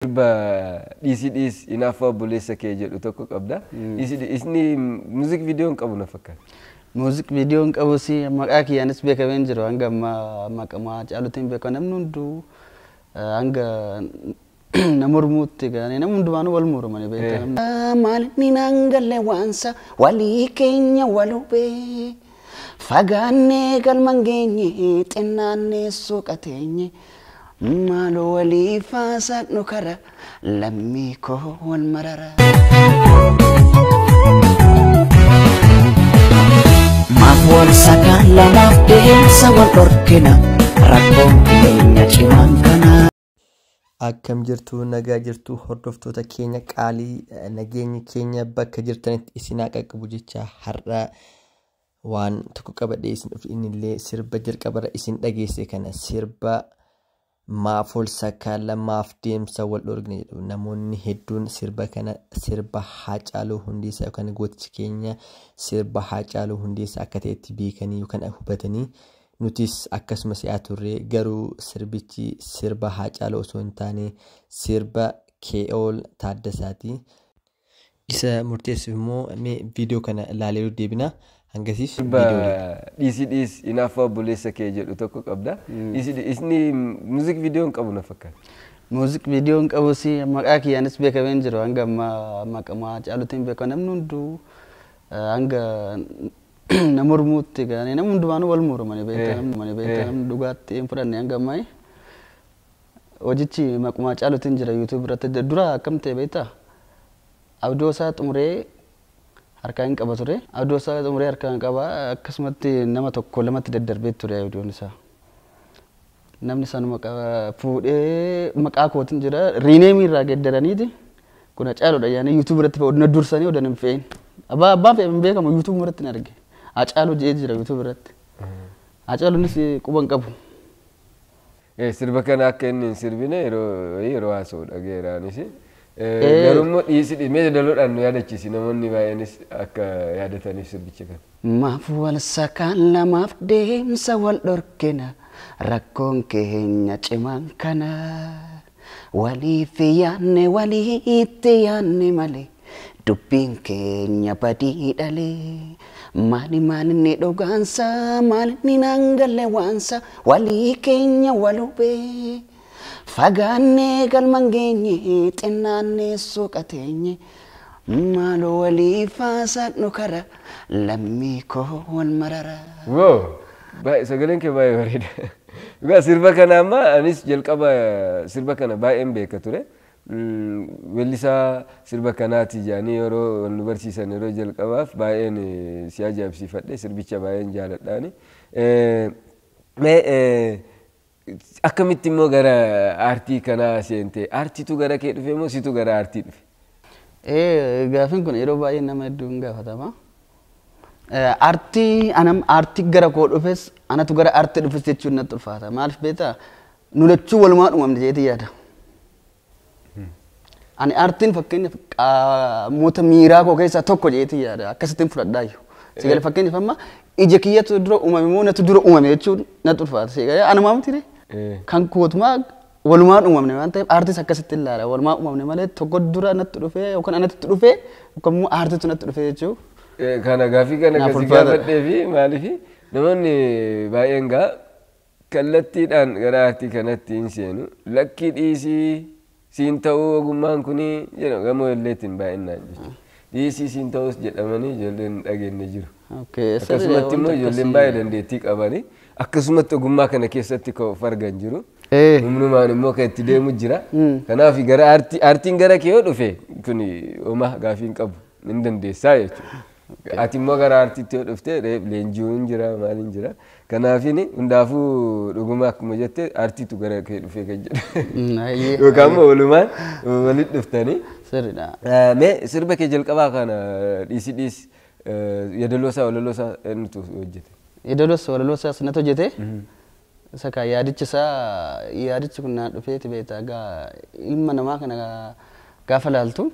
This enough for Bulesa Cage to cook up that. Is ni music video kabu na fakka. Music video kabu si makaki anis beka venjero anga makama chalutin beka namnundu anga namurmutti gani namundu manu walmuru mani beka. Malni nangale wansa wali Kenya walube. Fagane galmangenye tenane sukatenye. Malu wali fasad nukara lamiko wal marara Mafwal sakala mafdehen sawal orkina Rakon kenya chimankana Akkam jirtu nagaa jirtu hordoftoota keenya qaalii nageenyi keenya bakka jirtanitti isin qaqqabu jecha har'a waan tokko qabadhee isin dhufnillee sirba jalqabara isin dhageesse kana sirba Maafol sakala maaf deemsa wal dhorgne namoonni hedduun sirba kana sirba Haacaaluu Hundeessaa yookaan gootichi keenya sirba Haacaaluu Hundeessaa akka ta'etti beekanii yookaan hubatanii nutis akkasumas yaa turre garuu sirbichi sirba Haacaaluu osoo hin taane sirba Kee'ool Taaddasaati. Isa murteessuuf immoo viidiyoo kana ilaalee deebina. Hangasif this enough for Bulesa Cage to cook up that. Is ni music video kabu na fakka. Music video kabu si makaki anis beka venjero anga makama chalutin beka namnundu anga namurmutti gani namundu manu walmuru mani beka dugatti impuran anga mai ojichi makama chalutin jira YouTube rata dura kamte beta audio sa tumre harkaan qaba ture audio saa umree harkaan qaba akkasumatti nama tokko lamatti daddarbee ture audio isaa namni sanuma qaba fuudhee maqaa kootiin jira rename irraa geddaraniiti kun Haacaaluudha yaani YouTube irratti odna dursanii odan hin fe'in abbaan fe'in beekamu YouTube irratti hin arge Haacaaluu jee jira YouTube irratti Haacaaluunis quban qabu sirba kana akka inni sirbine yeroo haasoo dhageeraanis garummo dhiisi dhimee daloodhaan nu yaadachiisi namoonni baay'eenis akka yaadataniif sirbicha kana. Maaf wal sakala maaf deemsa wal dhorkina rakkoon keenya cimaan kana waliif yaanne waliitti yaanne malee dubbiin keenya badii dhalee maali dhugaansa maali nangalle waansa walii keenya walubee. Fagane galmangenye tenane sukatenye Malu wali fasad nukara lamiko wal marara Wow, baik sagaleen ke baik barida. Juga sirba kana amma anis jalqaba sirba kana baay'een beeka ture. Wellisaa sirba kanaati jaanii yeroo wal barsiisan yeroo jalqabaaf baay'een si ajaa'ibsiifadhe sirbicha baay'een jaaladhaani. Akkamitti immoo gara aartii kanaa seente aartiitu gara kee dhufe moo situ gara aartii dhufe? Gaafin kun yeroo baay'ee nama hedduun gaafatama. Aartii anam aartii gara koo dhufes anatu gara aartii dhufes jechuun natti ulfaata. Maaliif beektaa nu lachuu walumaa dhumamne jeetii yaada. Ani aartiin fakkeenyaaf qaamota miiraa koo keessaa tokko jeetii yaada akkasittiin fudhadhaayyuu. Sigale fakkeenyaaf amma ija kiyyatu dura uumame moo natu dura uumame jechuun natti ulfaata. Sigale anumaa miti kan kootumaa walumaa uumamne waan ta'eef aartiis akkasitti ilaala. Walumaa uumamne malee tokko dura natti dhufee yookaan anatti dhufee yookaan immoo aartiitu natti dhufee jechuudha. Kana gaafii kana kasi gaafadhee fi maaliif namoonni baay'een gaa kallattiidhaan gara aartii kanatti hin seenu lakkii dhiisii siin ta'uu ogummaan kuni jedhamu gamoo illeetiin baay'inaan jechuudha. Dhiisii siin ta'us jedhamanii ijoolleen dhageenye jiru. Akkasumatti immoo ijoolleen baay'ee dandeettii qabanii akkasumatti ogummaa kana keessatti of argan jiru. Humnumaan immoo kan itti deemu jira. Kanaaf gara aartiin gara kee yoo dhufe kuni homaa gaafiin qabu hin dandeessaa jechuudha. Ati immoo gara aartiitti yoo dhufte leenji'uun jira maaliin jira. Kanaafini hundaafuu dhuguma akkuma jette aartiitu gara kee dhufee kan jedhu. Yookaan immoo walumaan walitti dhuftanii. Sirriidha. Mee sirba kee jalqabaa kana dhiisi yadaloosaa walaloosaa eenyutu hojjete? Yadaloosaa walaloosaa sanatu hojjete. Saka yaadichi kun naan dhufeeti beektaa gaa ilma namaa kana gaafa laaltu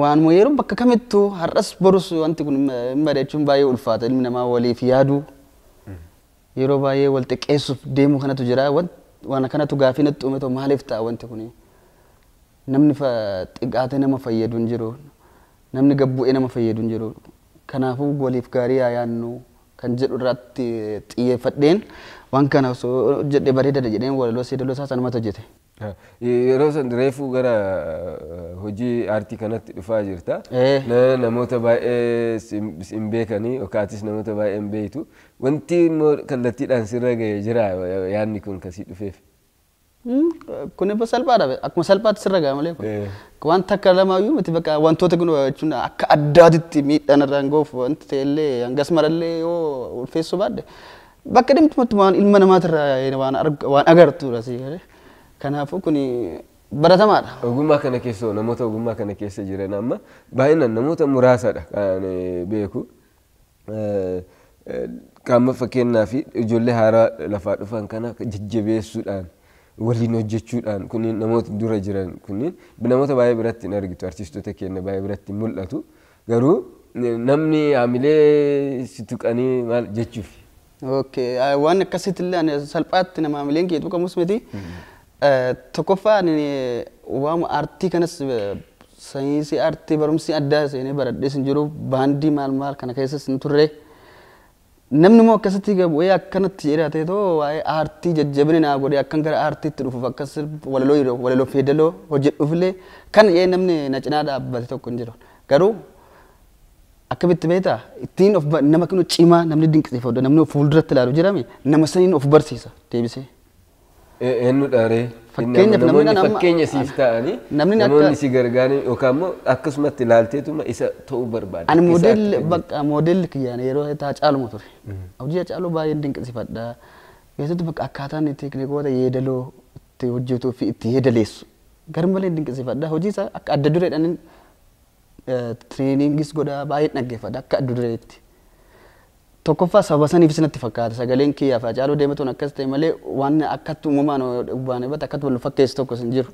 waan yeroo bakka kamittuu har'as borus wanti kun hin bareechuun baay'ee ulfaata ilmi namaa waliif yaadu yeroo baay'ee wal xiqqeessuuf deemu kanatu jira waan kanatu gaafii natti uume maaliif ta'a wanti kun namni xiqqaate nama fayyadu hin jiru namni gabbu'ee nama fayyadu hin jiru kanaafuu waliif gaarii haa yaannu kan jedhu irratti xiyyeeffadheen waan kana osoo jedhee bareedaadha jedheen walaloo seedaloo isaa sanumatti hojjete. Yeroo san reefuu gara hojii aartii kanatti dhufaa jirta. Namoota baay'ee hin beekanii yookaatis namoota baay'ee hin beektu. Wanti immoo kallattiidhaan sirra ga'ee jira yaadni kun kasii dhufeef. Kun immoo salphaadha. Akkuma salphaatti sirra ga'a malee kun. Wanta akka lamaayyuu miti bakka wantoota kun jechuun akka addaatitti miidhaan irraan ga'uuf wanti ta'ellee hangas marallee yoo ulfeessuu baadde bakka dhimtumatti waan ilma namaatirraa waan agartuudha si galee. Kanaafuu kun baratamaadha. Ogummaa kana keessa namoota ogummaa kana keessa jiran amma baay'inaan namoota muraasadha kan beeku. Qaama fakkeenyaa fi ijoollee haaraa lafaa dhufan kana jajjabeessuudhaan waliin hojjechuudhaan kunniin namoota dura jiran kunniin namoota baay'ee biratti hin argitu artistoota keenya baay'ee biratti mul'atu garuu namni haamilee si tuqanii maal jechuuf. Waan akkasittillee salphaatti nama haamileen kee tuqamus miti. Tokkoffaan waan aartii kanas saayinsii aartii barumsi addaa seenee baradhees hin jiru baandii maal kana keessas hin turre namni immoo akkasitti gabu'ee akkanatti jedhatee too waa'ee aartii jajjabina naa godhee akkan gara aartiitti dhufuuf akkas walaloo feedaloo hojjedhuufillee kan namni na cinaa dhaabbate tokko hin jiru garuu akkamitti beektaa ittiin of nama kun cimaa namni dinqisiifatu namni fuulduratti ilaalu jirame nama saniin of barsiisa deebisee. Eenyu dhaaree fakkeenya siif ta'anii namoonni si gargaaran yookaan immoo akkasumatti ilaalteetuma isa ta'uu barbaada. Ani moodelli kiyyaan yeroo taa caaluma ture. Hojii caaluu baay'een dinqisiifadha. Keessattuu bakka akkaataan teeknikoota yeedaloo itti hojjetuu fi itti yeedaleessu. Garmalee dinqisiifadha. Hojii isaa akka adda dureedhaan tireeningis godhaa baay'ee dhaggeeffadha akka adda dureetti. Tokkoffaa sababa saniif isinatti fakkaata sagaleen kiyyaaf Hacaaluu Deematuun akkas ta'e malee waan akkatti uumamaan baanee bakka akkatti wal fakkeessu tokkos hin jiru.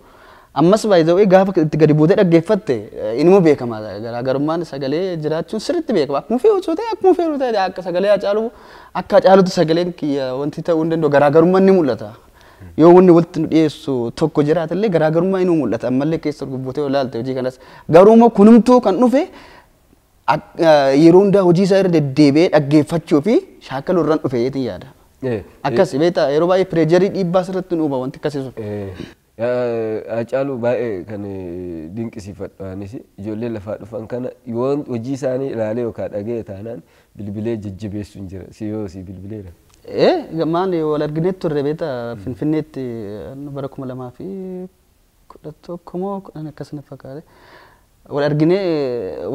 Ammas baay'ee gaafa itti gadi buutee dhaggeeffatte inuma beekama garaagarummaan sagalee jiraachuun sirriitti beekama akkuma fe'u ta'e akkuma fe'u ta'e akka sagalee Hacaaluu akka Hacaaluutti sagaleen kiyya wanti ta'uu hin danda'u garaagarummaan ni mul'ata. Yoo wanni walitti nu dhiyeessu tokko jiraatallee garaagarummaa inuu mul'ata ammallee keessa gubbuutee olaalte hojii kanas garuu kunumtuu kan dhufe yeroo hundaa hojii isaa irra deddeebi'ee dhaggeeffachuu fi shaakaluu irraan dhufe yeetiin yaada. Akkas beektaa yeroo baay'ee pireejarii dhiibbaa sirratti nu uuma wanti akkasii sun. Hacaaluu baay'ee kan dinqisiifadhaanis ijoollee lafaa dhufan kana yoo hojii isaanii ilaalee yookaan dhaga'e taanaan bilbilee jajjabeessu hin jira si yoo si bilbileera. Gammaan wal arginee turre beektaa Finfinneetti bara 2011 moo akkasuma fakkaate. Wal arginee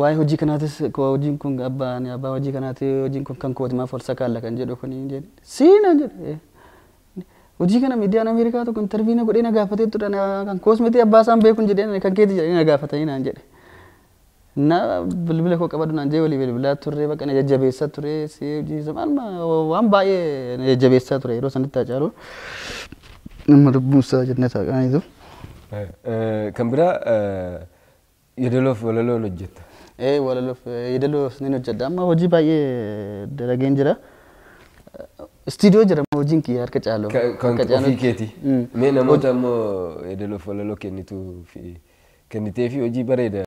waa'ee hojii kanaatis hojiin kun abbaa hojii kanaati hojiin kun kan kooti maaf ol sakaalla kan jedhu kun hin jedhe siinaan jedhe hojii kana miidiyaan Ameerikaa tokko intarviina godhee na gaafatee ture kan koosmetii abbaa isaan beekuun jedhee kan keeti jedhee na gaafatanii naan jedhe na bilbila koo qabadhu naan jedhe walii bilbilaa turre bakka na jajjabeessaa ture si hojii waan baay'ee na jajjabeessaa ture yeroo sanitti Hacaaluu nama lubbuusaa jennee taa'aniitu. Kan biraa yeedaloof walaloon hojjetta. Walaloof yeedaloof ni hojjedha amma hojii baay'ee dalageen jira. Istiidiyoo jira hojiin kiyya harka Hacaaluu. Kan ofii keeti. Mee namoota ammoo yeedaloof walaloo kennitee fi hojii bareeda.